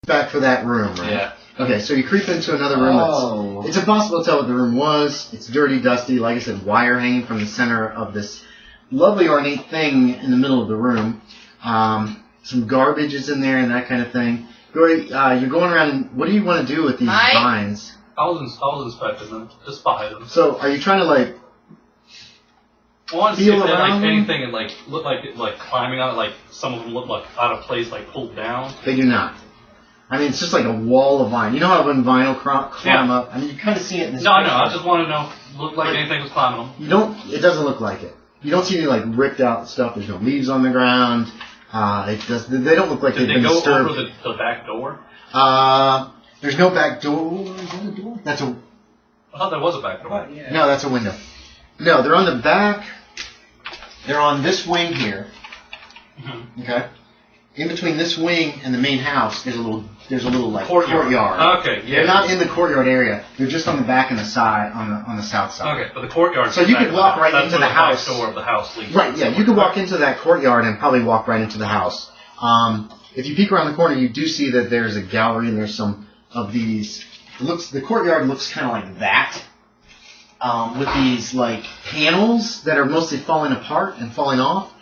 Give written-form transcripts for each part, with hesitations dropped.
back for that room, right? Yeah. Okay, so you creep into another room. It's impossible to tell what the room was. It's dirty, dusty. Like I said, wire hanging from the center of this lovely ornate thing in the middle of the room. Some garbage is in there and that kind of thing. You're going around, and what do you want to do with these vines? I was inspecting them, just by them. So, are you trying to, like, I wanted to see if feel they had, around like, them? anything and, like, looked like climbing on it, like, some of them looked like out of place, like, pulled down. They do not. I mean, it's just like a wall of vine. You know how when vinyl climb up? I mean, you kind of see it in this No, I know. picture. I just wanted to know, looked like anything was climbing them. You don't. It doesn't look like it. You don't see any like ripped out stuff. There's no leaves on the ground. They don't look like Did they've they been go disturbed. over the back door? There's no back door. Is that a door? That's a. I thought there was a back door. No, that's a window. No, they're on the back. They're on this wing here. Mm-hmm. Okay. In between this wing and the main house, there's a little like Courtyard. courtyard. Okay, yeah. They're not in the courtyard area. They're just on the back and the side, on the south side. Okay, but the courtyard. So you could walk right into the house. That's where the back door of the house leads. Right, yeah, you could walk into that courtyard and probably walk right into the house. If you peek around the corner, you do see that there's a gallery and there's some of these. The courtyard looks kind of like that, with these like panels that are mostly falling apart and falling off.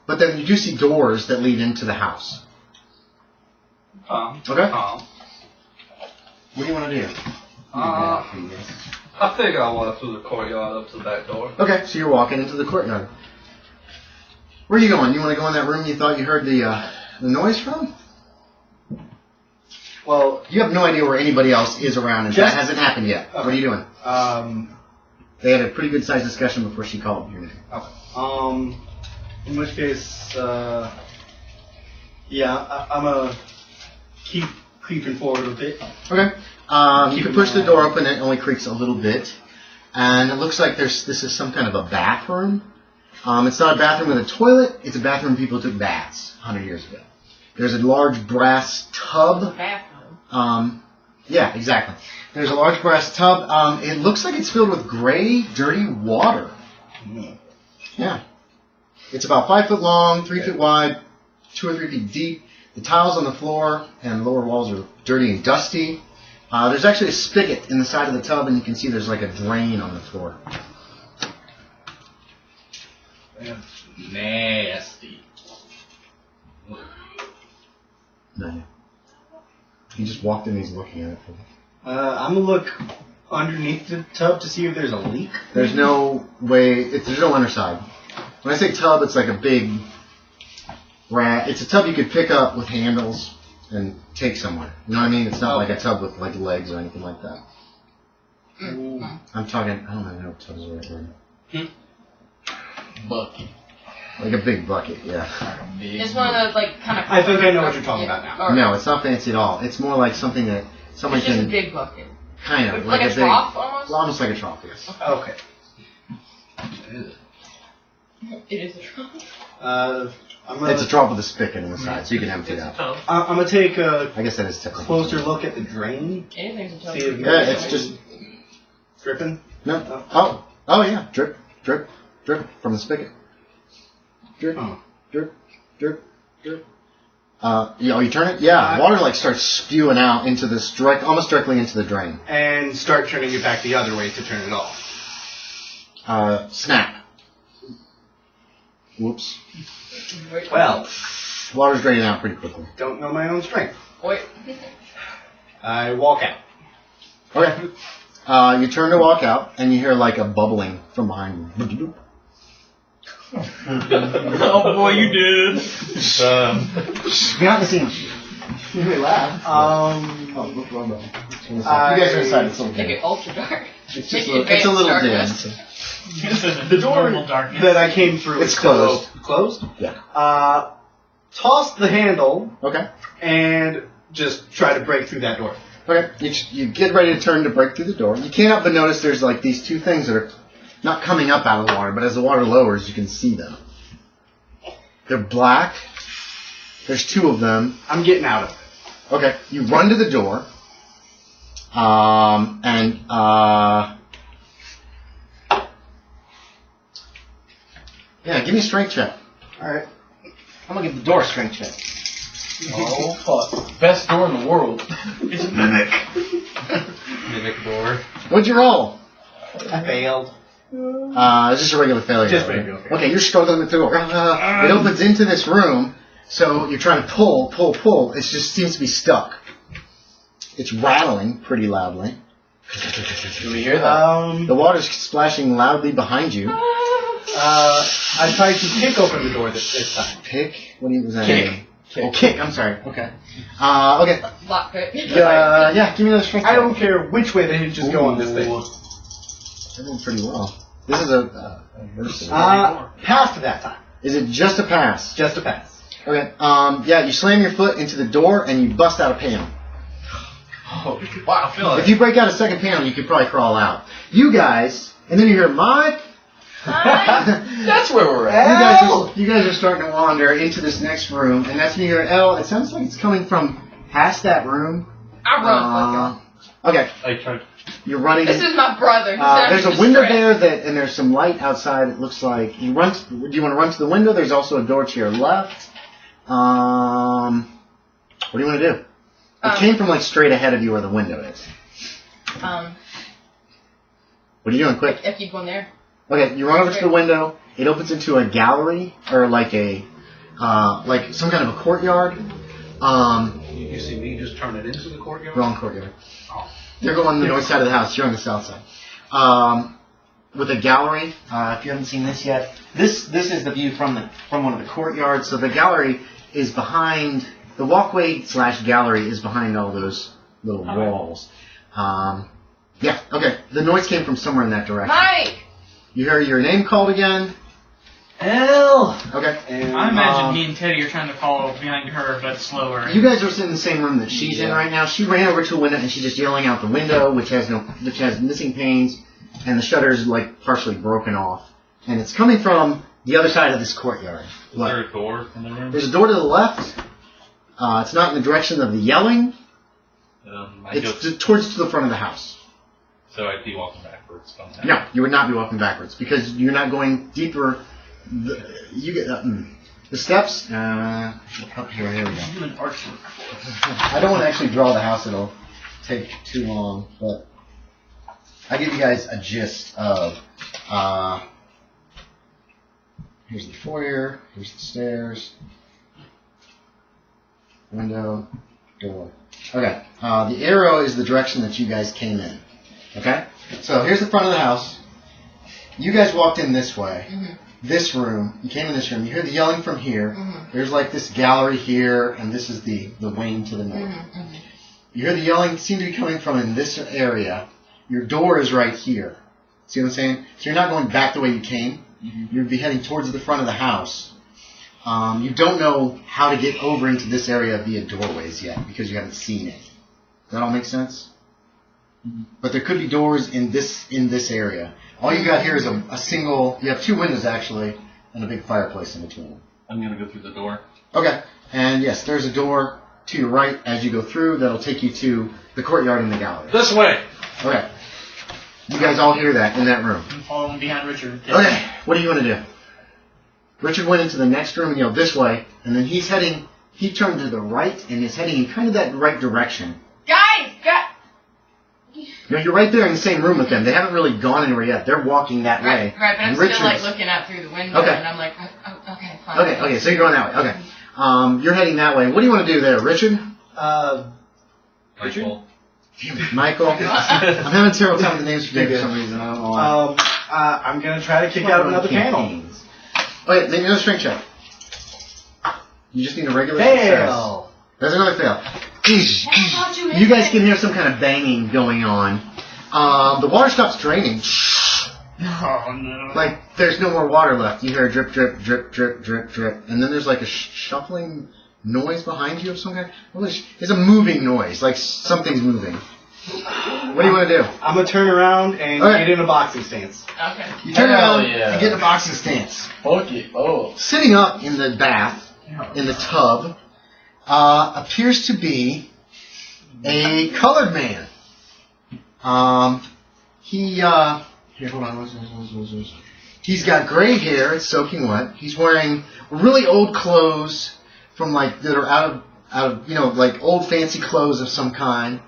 But then you do see doors that lead into the house. Okay. What do you want to do? I think I'll walk through the courtyard up to the back door. Okay, so you're walking into the courtyard. Where are you going? You want to go in that room you thought you heard the noise from? Well, you have no idea where anybody else is around, and that hasn't happened yet. Okay. What are you doing? They had a pretty good sized discussion before she called your name. Okay. In which case, I'm gonna keep creeping forward a bit. Okay. You can push the door open. It only creaks a little bit, and it looks like this is some kind of a bathroom. It's not a bathroom with a toilet. It's a bathroom people took baths 100 years ago. There's a large brass tub. Yeah, exactly. There's a large brass tub. It looks like it's filled with gray, dirty water. Yeah. It's about 5 foot long, 3 feet wide, 2 or 3 feet deep. The tiles on the floor and lower walls are dirty and dusty. There's actually a spigot in the side of the tub, and you can see there's like a drain on the floor. That's nasty. No. He just walked in and he's looking at it. I'm gonna look underneath the tub to see if there's a leak. There's no way, there's no underside. When I say tub, it's like a big it's a tub you could pick up with handles and take somewhere. You know what I mean? It's not like a tub with like legs or anything like that. I'm talking, I don't even know if tub is the right word. Bucket. Like a big bucket, yeah. It's one of those, like, kind of... I think I know what you're talking about now. No, it's not fancy at all. It's more like something that someone It's just can... a big bucket. Kind of. Like a big, trough, almost? Almost like a trough, yes. Okay. It is a trough. It's a trough with a spigot on the side, so you can empty it out. I'm gonna take a I guess that is technically closer look at the drain. Anything's a trough. See if Yeah, it's just... dripping. No. Oh yeah. Drip, drip, drip from the spigot. Drip, drip, drip, drip. You turn it? Yeah, water like starts spewing out into this almost directly into the drain. And start turning it back the other way to turn it off. Snap. Whoops. Well, water's draining out pretty quickly. Don't know my own strength. Wait. I walk out. Okay. You turn to walk out, and you hear like a bubbling from behind you. Oh boy, you did. You're not seeing. You may laugh. Look wrong. You guys are inside. It's a little Make dim. it ultra dark. It's a little dim. The door that I came through It's is still closed. Closed? Yeah. Toss the handle. Okay. And just try to break through that door. Okay. You get ready to turn to break through the door. You can't help but notice there's like these two things that are not coming up out of the water, but as the water lowers, you can see them. They're black. There's two of them. I'm getting out of it. Okay. You run to the door. Yeah, give me a strength check. Alright. I'm gonna give the door a strength check. Oh, fuck. Best door in the world. It's a mimic. Mimic door. What'd you roll? I failed. It's just a regular failure. Just right? regular failure. Okay, you're struggling with the door. It opens into this room, so you're trying to pull. It just seems to be stuck. It's rattling pretty loudly. Do we hear that? The water's splashing loudly behind you. I tried to kick open the door this time. Pick? What was that? Kick. Oh, kick. I'm sorry. Okay. Okay. Lockpick. Yeah, give me another strength. I don't care which way the hinges go on this thing. They're doing pretty well. This is a mercy. Pass that time. Is it just a pass? Just a pass. Okay. Yeah, you slam your foot into the door and you bust out a panel. Oh, wow, feel If it. you break out a second panel, you could probably crawl out. You guys, and then you hear Mike. That's where we're at. You guys are starting to wander into this next room, and that's when you hear L. It sounds like it's coming from past that room. I run. Okay, I tried. you're running. This is my brother. There's a window there and there's some light outside. It looks like you run. Do you want to run to the window? There's also a door to your left. What do you want to do? It came from like straight ahead of you where the window is. What are you doing? Quick. I keep going there. Okay, you run over to the window. It opens into a gallery or like a like some kind of a courtyard. You see me just turn it into the courtyard? Wrong courtyard. You're going on the north side of the house. You're on the south side. With a gallery. If you haven't seen this yet, this is the view from one of the courtyards. So the gallery is behind. The walkway / gallery is behind all those little walls. Yeah. Okay. The noise came from somewhere in that direction. Mike! You hear your name called again. L. Okay. And, I imagine he and Teddy are trying to follow behind her, but slower. You guys are sitting in the same room that she's in right now. She ran over to a window and she's just yelling out the window, which has missing panes, and the shutter is like partially broken off, and it's coming from the other side of this courtyard. Is there a door in the room? There's a door to the left. It's not in the direction of the yelling. It's towards the front of the house. So I'd be walking backwards from that. No, you would not be walking backwards because you're not going deeper. You get the steps. Up here, here we go. doing artwork. I don't want to actually draw the house; it'll take too long. But I give you guys a gist of. Here's the foyer. Here's the stairs. Window, door. Okay. The arrow is the direction that you guys came in. Okay. So here's the front of the house. You guys walked in this way. Mm-hmm. This room. You came in this room. You hear the yelling from here. Mm-hmm. There's like this gallery here, and this is the wing to the north. Mm-hmm. You hear the yelling seem to be coming from in this area. Your door is right here. See what I'm saying? So you're not going back the way you came. Mm-hmm. You'd be heading towards the front of the house. You don't know how to get over into this area via doorways yet because you haven't seen it. Does that all make sense? Mm-hmm. But there could be doors in this area. All you got here is a single. You have two windows actually, and a big fireplace in between them. I'm gonna go through the door. Okay. And yes, there's a door to your right as you go through. That'll take you to the courtyard and the gallery. This way. Okay. You guys all hear that in that room. I'm following behind Richard. Okay. What do you want to do? Richard went into the next room and yelled this way, and then he turned to the right and is heading in kind of that right direction. Guys! No, you're right there in the same room with them. They haven't really gone anywhere yet. They're walking that way. Right, but I'm And still like looking out through the window, Okay. and I'm like, oh, okay, fine. Okay, so you're going that way. Okay. You're heading that way. What do you want to do there, Richard? Michael. Damn it, Michael. I'm having a terrible time with the names today for some reason. I don't know why. I'm gonna try to kick out another panel. Okay, make another strength check. You just need a regular success. Fail. There's another fail. You guys can hear some kind of banging going on. The water stops draining. Oh no. Like, there's no more water left. You hear a drip, drip, drip, drip, drip, drip. And then there's like a shuffling noise behind you of some kind. It's a moving noise, like something's moving. What do you want to do? I'm gonna turn around and Okay. get in a boxing stance. Okay. You turn Hell around yeah. and get in a boxing stance. Fuck it. Oh. Sitting up in the bath, in the tub, appears to be a colored man. Here, hold on. He's got gray hair. It's soaking wet. He's wearing really old clothes from that are out of, like old fancy clothes of some kind.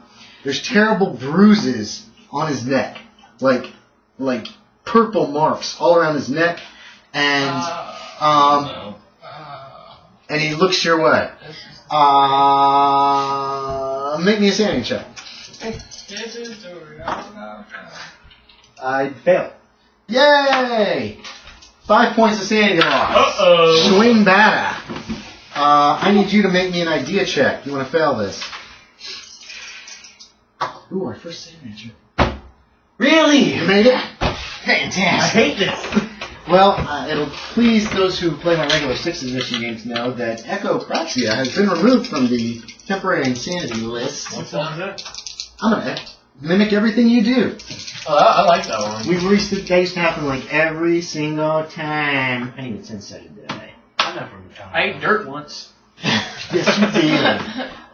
There's terrible bruises on his neck, like purple marks all around his neck, and and he looks your way. Make me a sanity check. I fail. Yay! 5 points of sanity loss. Uh-oh. Swing bada. I need you to make me an idea check. You want to fail this? Ooh, our first sanity check. Really? You made it? I Fantastic. hate this. Well, it'll please those who play my regular 6th edition games know that Echopraxia has been removed from the temporary insanity list. What's that? I'm going to mimic everything you do. Oh, I like that one. That used to happen like every single time. I didn't even sense that today. I never. I ate dirt once. Yes, you did.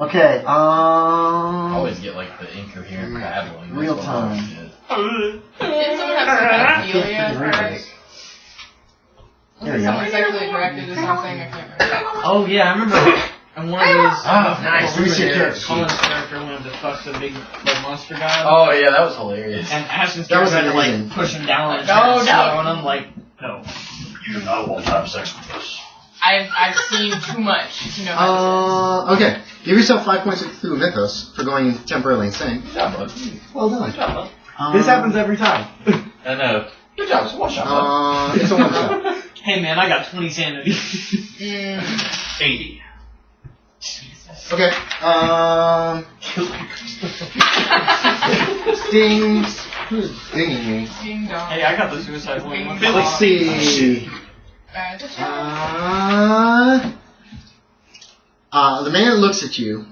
Okay, I always get like the incoherent babbling. Real That's what time. I Did someone have pedophilia charge? There you Someone go. sexually directed or something? I can't remember. Oh yeah, I remember. And one of those. Nice. Who's your character? Colin's character wanted to fuck the big monster guy. Oh yeah, that was hilarious. And Ashton's That was character had to amazing. like push him down and No, try to no. slow on him. Like, no, you do not want to have sex with us. I've seen too much to know how to Okay. Give yourself 5 points of Cthulhu Mythos for going temporarily insane. Good job, bud. Well done. Good job, bud. This happens every time. I know. Good job. It's a one shot, bud. It's a one shot. Hey man, I got 20 sanity. 80. Okay. Dings. Who's dinging me? Ding dong. Hey, I got the suicide one. Let's see. The man looks at you,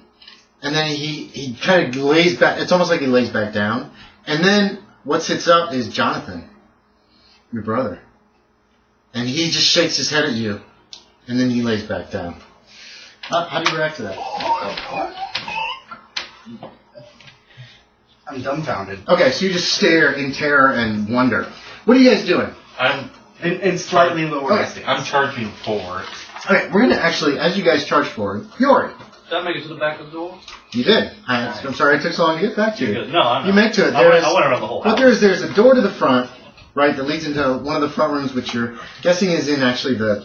and then he kind of lays back. It's almost like he lays back down. And then what sits up is Jonathan, your brother. And he just shakes his head at you, and then he lays back down. How do you react to that? I'm dumbfounded. Okay, so you just stare in terror and wonder. What are you guys doing? And slightly lower. Okay. I'm charging forward. Okay, we're going to actually, as you guys charge forward, Fiori. Did that make it to the back of the door? You did. I'm sorry it took so long to get back to You're you. good. No, I'm not. You make to it. I went around the whole house. What there's a door to the front, right, that leads into one of the front rooms, which you're guessing is in actually the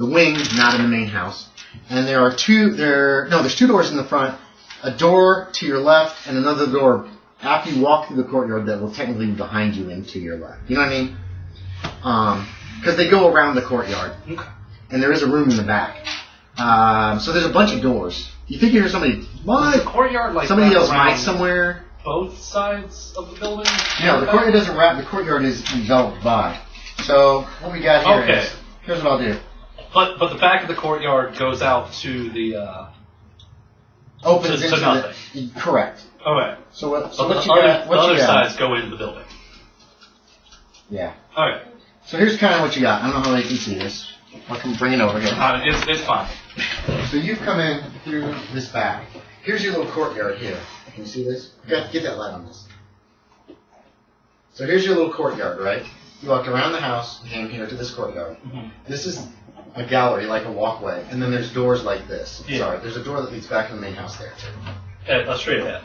wing, not in the main house. And there's two doors in the front, a door to your left, and another door after you walk through the courtyard that will technically be behind you and to your left. You know what I mean? Because they go around the courtyard, and there is a room in the back. So there's a bunch of doors. You think you hear somebody? Is the What? courtyard like Somebody wrapped yells around Mike somewhere. both sides of the building? No, the courtyard doesn't wrap. The courtyard is enveloped by. So what we got here is. Okay. Here's what I'll do. But the back of the courtyard goes out to the. Opens To into nothing. the. Correct. Okay. So what? So But what the you got? What other you got? sides go into the building. Yeah. Okay. So here's kind of what you got. I don't know how you can see this. I can bring it over here. It's fine. So you've come in through this back. Here's your little courtyard here. Can you see this? Get that light on this. So here's your little courtyard, right? You walked around the house and came here to this courtyard. Mhm. This is a gallery, like a walkway, and then there's doors like this. Yeah. Sorry, there's a door that leads back to the main house there. Straight ahead.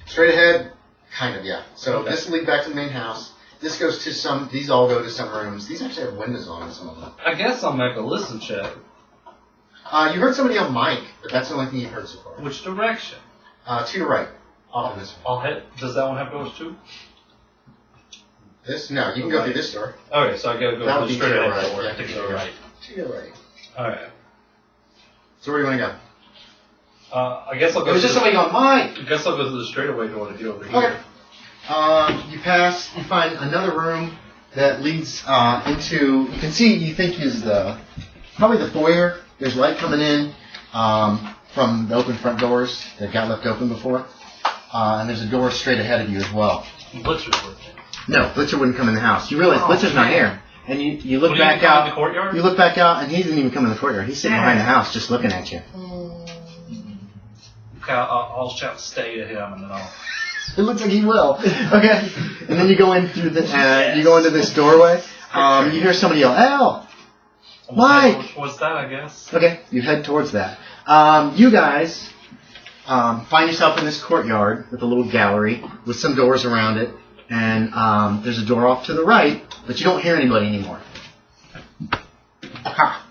Straight ahead, kind of, yeah. So Okay. this leads back to the main house. This goes to some. These all go to some rooms. These actually have windows on them, some of them. I guess I'll make a listen check. You heard somebody on mic, but that's the only thing you heard so far. Which direction? To your right. Off of this one. I'll hit. Does that one have doors too? This? No, you can go through this door. Okay, so I gotta go That to would the be straight to your ahead right, door yeah, to to go your right. To your right. Alright. So where do you want to go? I guess I'll go. It was to just the, somebody on mic. I guess I'll go to the straightaway door to get over here. Okay. You pass. You find another room that leads into. You can see. You think is probably the foyer. There's light coming in from the open front doors that got left open before, and there's a door straight ahead of you as well. Blitzer's working. No, Blitzer wouldn't come in the house. You realize Blitzer's not here, and you look Would back he come out. in the courtyard? You look back out, and he didn't even come in the courtyard. He's sitting behind the house, just looking at you. Okay, I'll shout stay to him and then I'll. It looks like he will. Okay, and then you go in through the. You go into this doorway. You hear somebody yell, "Al!" Mike! What's that, I guess? Okay, you head towards that. You guys find yourself in this courtyard with a little gallery with some doors around it, and there's a door off to the right, but you don't hear anybody anymore. Ha.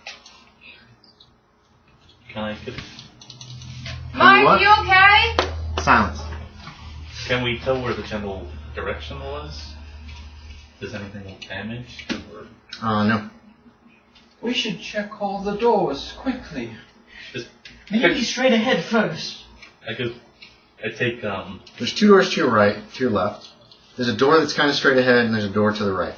Can I get... Mike, What? you okay? Silence. Can we tell where the general direction was? Does anything look damaged? Or... No. We should check all the doors quickly. Maybe straight ahead first. I take, There's 2 doors to your right, to your left. There's a door that's kind of straight ahead, and there's a door to the right.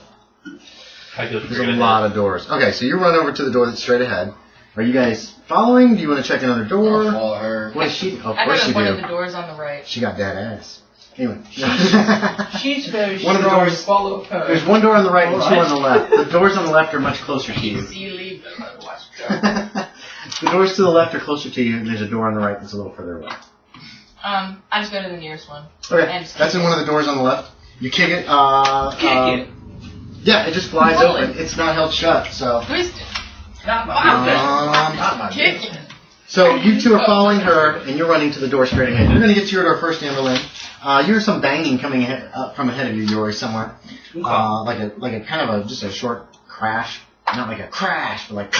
I go There's a lot of doors. Okay, so you run over to the door that's straight ahead. Are you guys following? Do you want to check another door? I'll follow her. What is she? Of I course go you to one of do. the doors on the right. She got that ass. Anyway. She's very One of the strong. doors- Follow her. There's one door on the right and 2 Alright. on the left. The doors on the left are much closer to you. So you leave them. Watch go. The doors to the left are closer to you, and there's a door on the right that's a little further away. I just go to the nearest one. Okay, And that's in one of the doors on the left. You kick it. Kick it. Yeah, it just flies Pull open. it. It's not held shut, so. Twist it. Not my Not my Kick business. it. So you 2 are following her, and you're running to the door straight ahead. You're going to get to your door first, Amberlynn. You hear some banging coming up from ahead of you, Yori, somewhere. Like a kind of just a short crash. Not like a crash, but like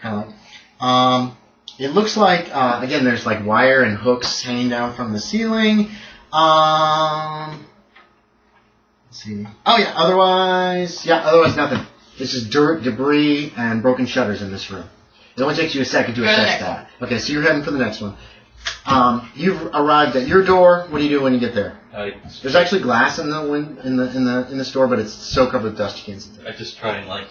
kind of like. It looks like again there's like wire and hooks hanging down from the ceiling. Let's see. Oh yeah. Otherwise nothing. It's just dirt, debris, and broken shutters in this room. It only takes you a second to Go to the assess next that. Okay, so you're heading for the next one. You've arrived at your door. What do you do when you get there? There's actually glass in the store, but it's so covered with dust you can't see it. I just try and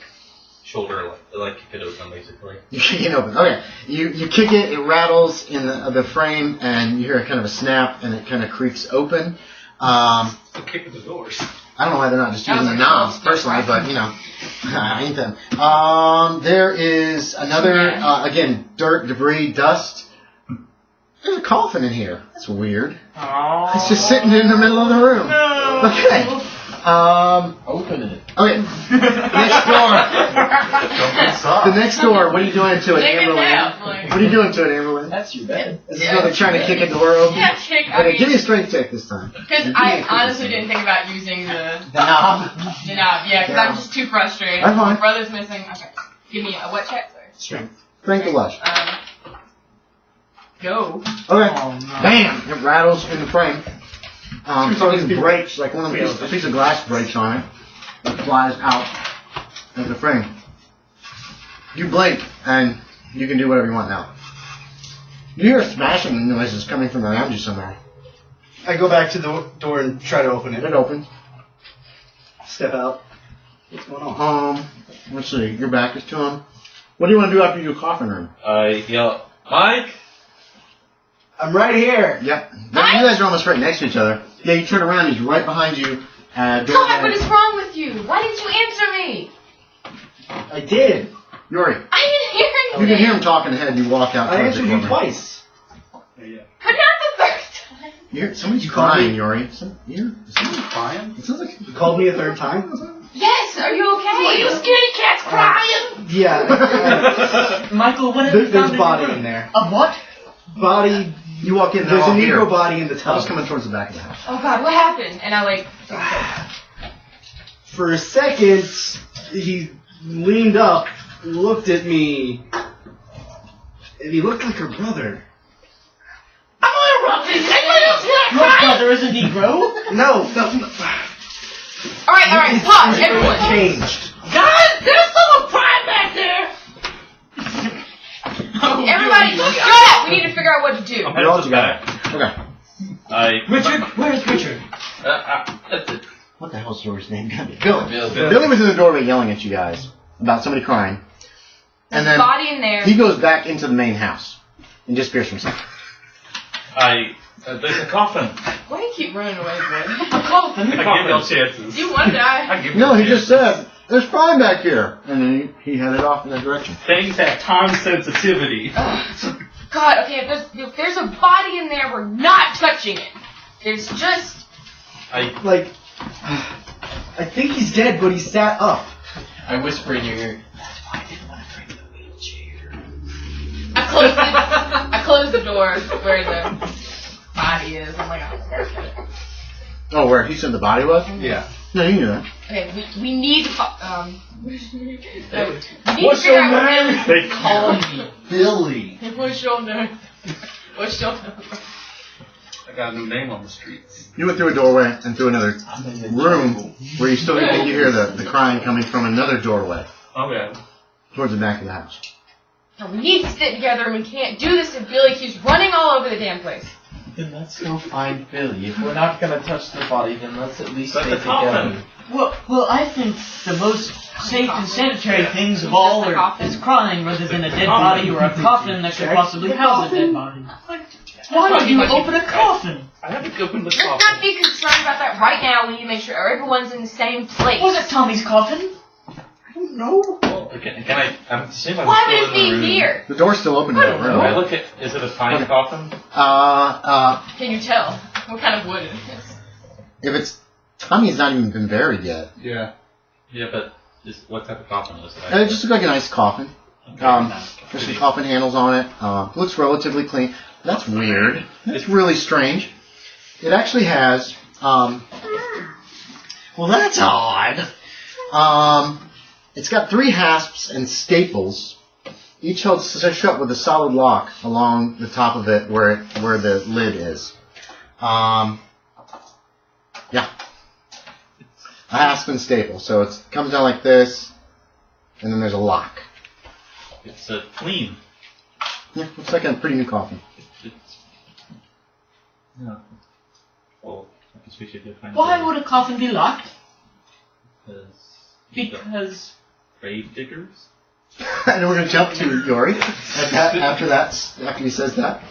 shoulder kick it open basically. You kick it open. Okay, you kick it. It rattles in the frame, and you hear a kind of a snap, and it kind of creaks open. So kick at the doors. I don't know why they're not just That using was the a knobs close personally, step, but I ain't them. There is another again dirt, debris, dust. There's a coffin in here. That's weird. Oh. It's just sitting in the middle of the room. No. Okay. Open it. Okay. Next door. The next door. What are you doing to it, Take it Amberlynn? down. Like, What are you doing to it, Amberlyn? That's your bed. Is this another trying to kick a door open? yeah, kick. I Okay, mean, give me a strength check this time. because I honestly didn't think about using the knob. knob. Yeah, because I'm just too frustrated. That's fine. My brother's missing. Okay. Give me a what check? Sorry. Strength. Strength of lush. Go. Okay. Oh, no. Bam! It rattles in the frame. Something breaks, like one of the a piece of glass breaks on it. It flies out of the frame. You blink, and you can do whatever you want now. You hear smashing noises coming from around you somewhere. I go back to the door and try to open It it. opens. Step out. What's going on? Let's see. Your back is to him. What do you want to do after you do coffin room? I yell, Mike! I'm right here. Yep. You guys are almost right next to each other. Yeah, you turn around, he's right behind you. God, what is wrong with you? Why didn't you answer me? I did. Yori, I didn't hear anything. you can hear him talking ahead. You walk out I towards the answered you courtroom. twice. But not the first time. You hear, somebody's You called crying, me? Yori. Somebody Crying? It sounds like You called me a third time? Yes, are you okay? Are you scaredy cat's crying? Yeah. Michael, what have you There's found a body in in there. A what? Body. you walk in. There's they're a all here. Negro body in the I tub. was coming towards the back of the house. Oh God, what happened? And I For a second, he leaned up, looked at me, and he looked like her brother. Your brother is a Negro? No. Alright, pause, It everyone. changed. God, there's someone crying back there! Everybody, shut up! We need to figure out what to do. I'm You're all headed to the together. back. Okay. Richard? Where's Richard? That's it. What the hell's Yori's name gonna be? Billy. Bill. Billy was in the doorway yelling at you guys about somebody crying. There's And a then body in there. he goes back into the main house and disappears from sight. There's a coffin. Why do you keep running away, bud? Coffin? I give y'all chances. You want to die. I give No, y'all he just chances. said, there's crime back here. And then he headed off in that direction. Things have time sensitivity. Ugh. God, okay, if there's a body in there, we're not touching it. There's just... Like, I think he's dead, but he sat up. I whisper in your ear. That's why I didn't want to drink the I closed the door where the body is. I'm like, oh, perfect. Oh, where he said the body was? Yeah. No, you knew that. Okay, we need to What's your name? They call me. Billy. What's your name? What's your name? I got a new name on the streets. You went through a doorway and through another room where you still think you hear the crying coming from another doorway Okay. towards the back of the house. No, we need to sit together and we can't do this if Billy keeps running all over the damn place. Then let's go find Billy. If we're not gonna touch the body, then let's at least But stay the coffin. together. Well, I think the most safe and sanitary things of all is crying rather than a dead body or a coffin that could possibly house a dead body. Why do you open a coffin? I haven't opened the Let's not coffin. be concerned about that right now. We need to make sure everyone's in the same place. Was it Tommy's coffin? No. Well, can I? I'm assuming I'm Why still would it in be the room. here? The door's still open to that Can I room. look at? Is it a pine coffin? Can you tell what kind of wood it is? If it's Tommy's not even been buried yet. Yeah. Yeah, but what type of coffin is it? It just looks like a nice coffin. Okay. There's some coffin handles on it. Looks relatively clean. That's weird. It's really strange. It actually has. Well, that's odd. It's got 3 hasps and staples, each held shut with a solid lock along the top of it where the lid is. Yeah. A hasp and staple. So it comes down like this, and then there's a lock. It's clean. Yeah, looks like a pretty new coffin. It's no. Well, I guess we should go find. Why would a coffin be locked? Because grave diggers. And we're going to jump to Yori after he says that.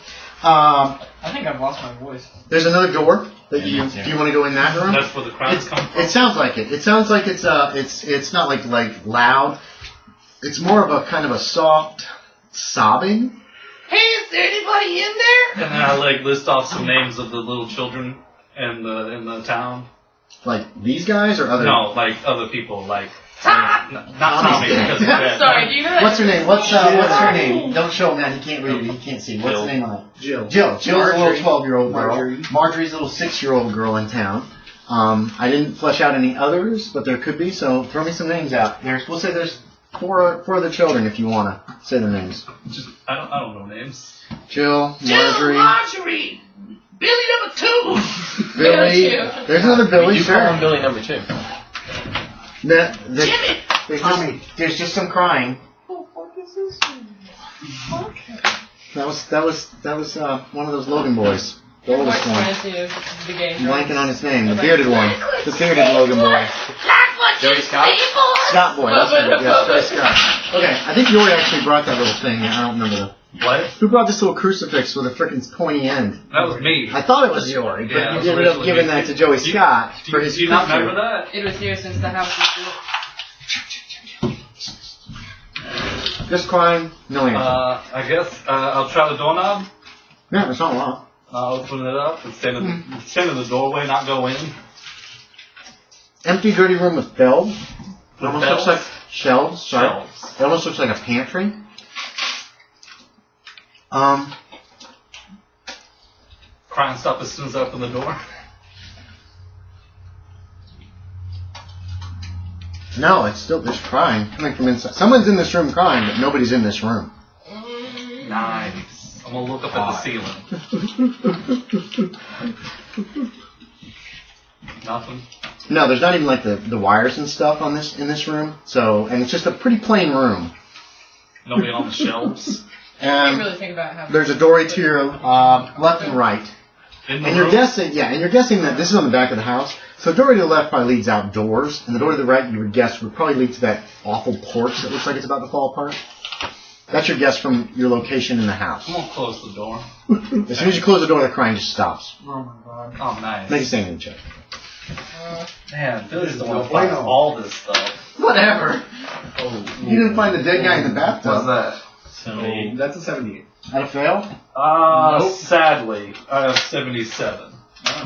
I think I've lost my voice. There's another door that do you want to go in that room? That's where the crowds come from. It sounds like it. It sounds like it's not like loud. It's more of a kind of a soft sobbing. Hey, is there anybody in there? And then I list off some names of the little children in the town. Like these guys or other? No, like other people, like not Tommy because of that. Sorry, do you know that? What's her name? What's her name? Don't show him that. He can't read it. He can't see. What's the name on it? Jill. Jill's a little 12-year-old girl. Marjorie. Marjorie's a little 6-year-old girl in town. I didn't flesh out any others, but there could be. So throw me some names out. We'll say there's four other children if you want to say their names. Just I don't know names. Jill, Marjorie, Marjorie! Billy number 2! Billy. There's another Billy. You Sure. call him Billy number 2. Jimmy! There's just some crying. That was one of those Logan boys, the oldest one. I'm blanking on his name, the bearded one, the bearded Logan boy. Joey Scott? Scott boy, that's right. Yeah, Joey Scott. Okay, I think Yori actually brought that little thing. I don't remember What? who brought this little crucifix with a frickin' pointy end. That was me. I thought it was Yori, but Yeah, it you was ended up originally giving me. that to Joey Scott for his Do you not picture. remember that? It was here since the house was built. Just crying, no answer. I guess I'll try the doorknob. Yeah, it's not long. I'll open it up and stand in the doorway, not go in. Empty, dirty room with shelves. It With almost bells? looks like shelves. Sorry. Shelves. It almost looks like a pantry. Crying stop as soon as I open the door. No, it's still there's crying coming from inside. Someone's in this room crying, but nobody's in this room. Nice. I'm gonna look up at the ceiling. Nothing. No, there's not even like the wires and stuff in this room. So, and it's just a pretty plain room. Nobody on the shelves. I And really think about how. there's a doorway to your left and right. In the And you're room. guessing, that this is on the back of the house. So the door to the left probably leads outdoors, and the door to the right, you would guess, would probably lead to that awful porch that looks like it's about to fall apart. That's your guess from your location in the house. I'm gonna close the door. As soon as you close the door, the crying just stops. Oh my god. Oh, nice. Make a sanity check. Man, Billy's the one No who finds bueno. all this stuff. Whatever. You didn't find the dead guy in the What's bathtub. that? That's a 78. That a fail? Sadly, I have 77.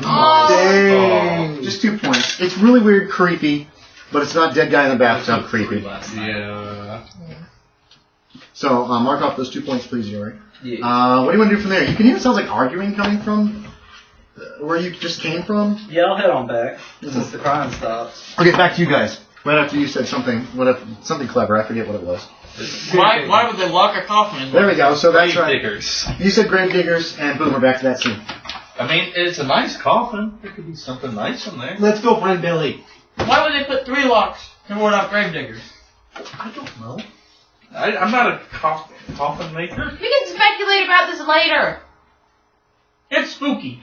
Oh. Dang. Just 2 points. It's really weird, creepy, but it's not dead guy in the bathtub creepy. Yeah. So mark off those 2 points, please, Yuri. Yeah. What do you want to do from there? You can hear it sounds like arguing coming from where you just came from. Yeah, I'll head on back since the crime stops. Okay, back to you guys. Right after you said something, something clever. I forget what it was. Why would they lock a coffin in? There we go. So that's Grave right. diggers. You said grave diggers, and boom, we're back to that scene. I mean, it's a nice coffin. There could be something nice in there. Let's go find Billy. Why would they put 3 locks to ward off gravediggers? I don't know. I'm not a coffin maker. We can speculate about this later. It's spooky.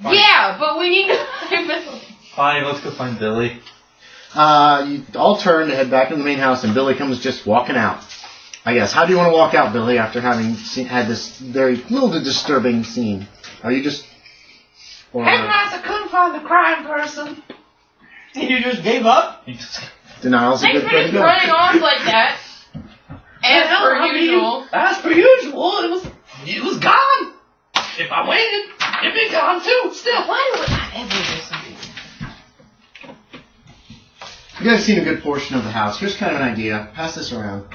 Fine. Yeah, but we need to find Billy. Fine, let's go find Billy. You all turn to head back to the main house, and Billy comes just walking out. I guess. How do you want to walk out, Billy, after having had this very little disturbing scene? Are you just... Or, I couldn't find the crime person. You just gave up? denial's a Thanks good for way to just go. running off like that. As per usual. As per usual, it was gone. If I waited, it'd be gone too. Still. Why would I ever do something? You guys have seen a good portion of the house. Here's kind of an idea. Pass this around.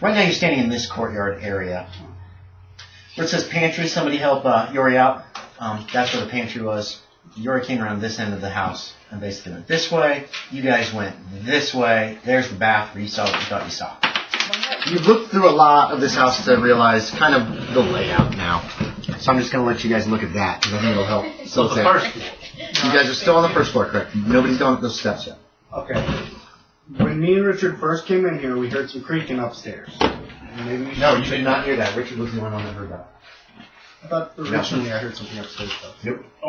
Right now you're standing in this courtyard area. Where it says pantry, somebody help Yuri out. That's where the pantry was. Yuri came around this end of the house and basically went this way. You guys went this way. There's the bath where you saw what you thought you saw. You've looked through a lot of this house to realize kind of the layout now. So I'm just going to let you guys look at that because I think it'll help. So the facilitate. first floor. You guys are still on the first floor, correct? Nobody's gone up those steps yet. Okay. When me and Richard first came in here, we heard some creaking upstairs. Maybe we No, should you did not hear that. Richard was the only one that heard that. I thought originally I heard something upstairs though. Nope. He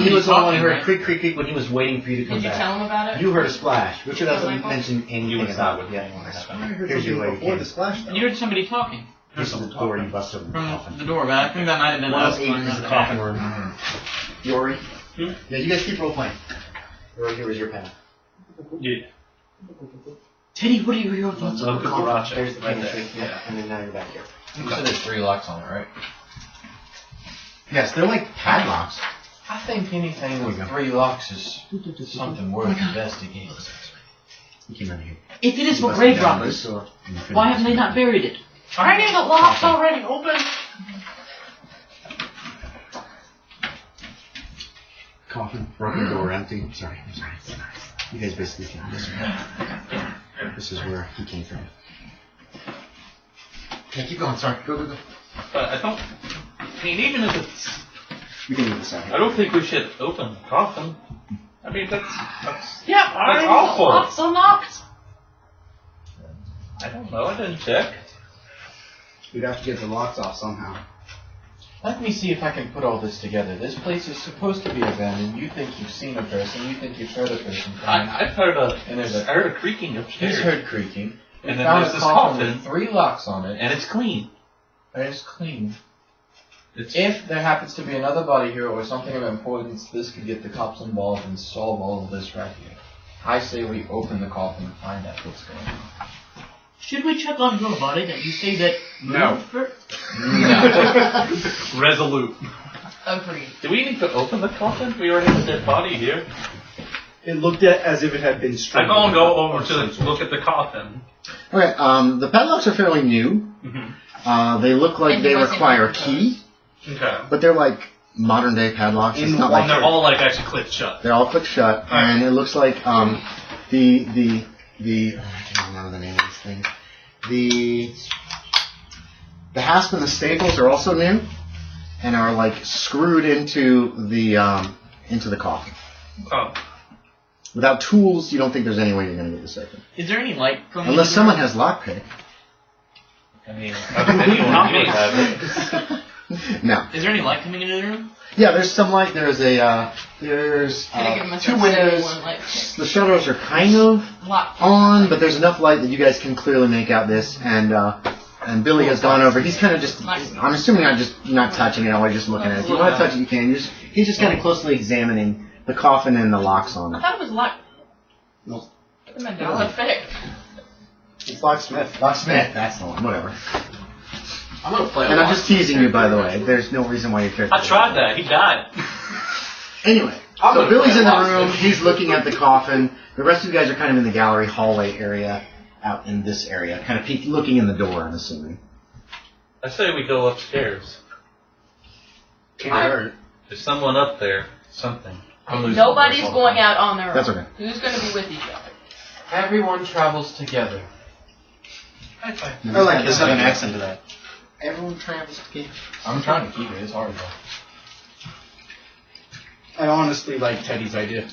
He was the one who heard right? creak, creak, creak when he was waiting for you to come Did you back. tell him about it? You heard a splash. Richard Was it hasn't my fault? mentioned anything was about not it yet. I heard Here's your something way before you the came. splash though. You heard somebody talking Here's the door you busted in the from coffin. the door, but I think that might have been us. 108 is the coffin room. Yori? Hmm? Yeah, you guys keep role playing. Right here is your pen. Yeah. Teddy, what are your thoughts Look on at the the coffin? Rochester. There's the Right pantry. there. Yeah, and then now you're back here. You said there's 3 locks on it, right? Yes, they're like padlocks. I think anything with There we go. 3 locks is something worth investigating. You came in here. If it is You for busted grave down robbers, this door, and you couldn't why haven't they get not in. buried it? I need the locks already open. Coffin, broken door, empty. Sorry, I'm sorry. You guys basically came this way. This is where he came from. Okay, keep going. Sorry. Go. But I don't. I mean, even if it's. We can leave this out I here. don't think we should open the coffin. I mean, that's Yeah, That's awful. The locks unlocked. I don't know. I didn't check. We'd have to get the locks off somehow. Let me see if I can put all this together. This place is supposed to be abandoned. You think you've seen a person. You think you've heard a person coming. I've heard And there's a- I heard a creaking upstairs. He's heard creaking. And We then found there's a this coffin coffin. with 3 locks on it. and it's clean. And it's clean. It's If there happens to be another body here or something of importance, this could get the cops involved and solve all of this right here. I say we open the coffin and find out what's going on. Should we check on your body that you say that No. moved for- resolute. Agreed. Do we need to open the coffin? We already have a dead body here. It looked at as if it had been I'm strangled. gonna go over to look at the coffin. Okay, the padlocks are fairly new. Mm-hmm. They look like And they he wasn't require a even key, Okay. but they're like modern day padlocks. It's In not one- like And they're all like actually clicked shut. they're all click shut, and it looks like the I can't remember the name of this thing. The hasp and the staples are also new, and are like screwed into the coffin. Oh. Without tools, you don't think there's any way you're going to get this open, Is there any light coming unless into someone the has lockpick. I mean, anyone would have it. No. Is there any light coming into the room? Yeah, there's some light. There's Can I give two myself windows. one light? The shutters are kind of Lock. on, but there's enough light that you guys can clearly make out this. And Billy has gone over. He's kind of just. I'm assuming not touching it. Or just looking at it. If you want to touch it, you can. He's just kind of closely examining the coffin and the locks on I it. thought it was locked. No. The Mandela effect. It's Locksmith. Locksmith. That's the one. Whatever. I'm gonna play. And I'm just teasing you, by the way. There's no reason why your character. I tried that. He died. Anyway, I'm so gonna Billy's play in the locksmith. room. He's looking at the coffin. The rest of you guys are kind of in the gallery hallway area. out in this area, kind of looking in the door, I'm assuming. I say we go upstairs. Can't hurt. There's someone up there. Something. Nobody's going out on their own. That's okay. Who's going to be with each other? Everyone travels together. I like There's this an idea. accent to that. Everyone travels together. I'm trying to keep it. It's hard though. I honestly like Teddy's idea.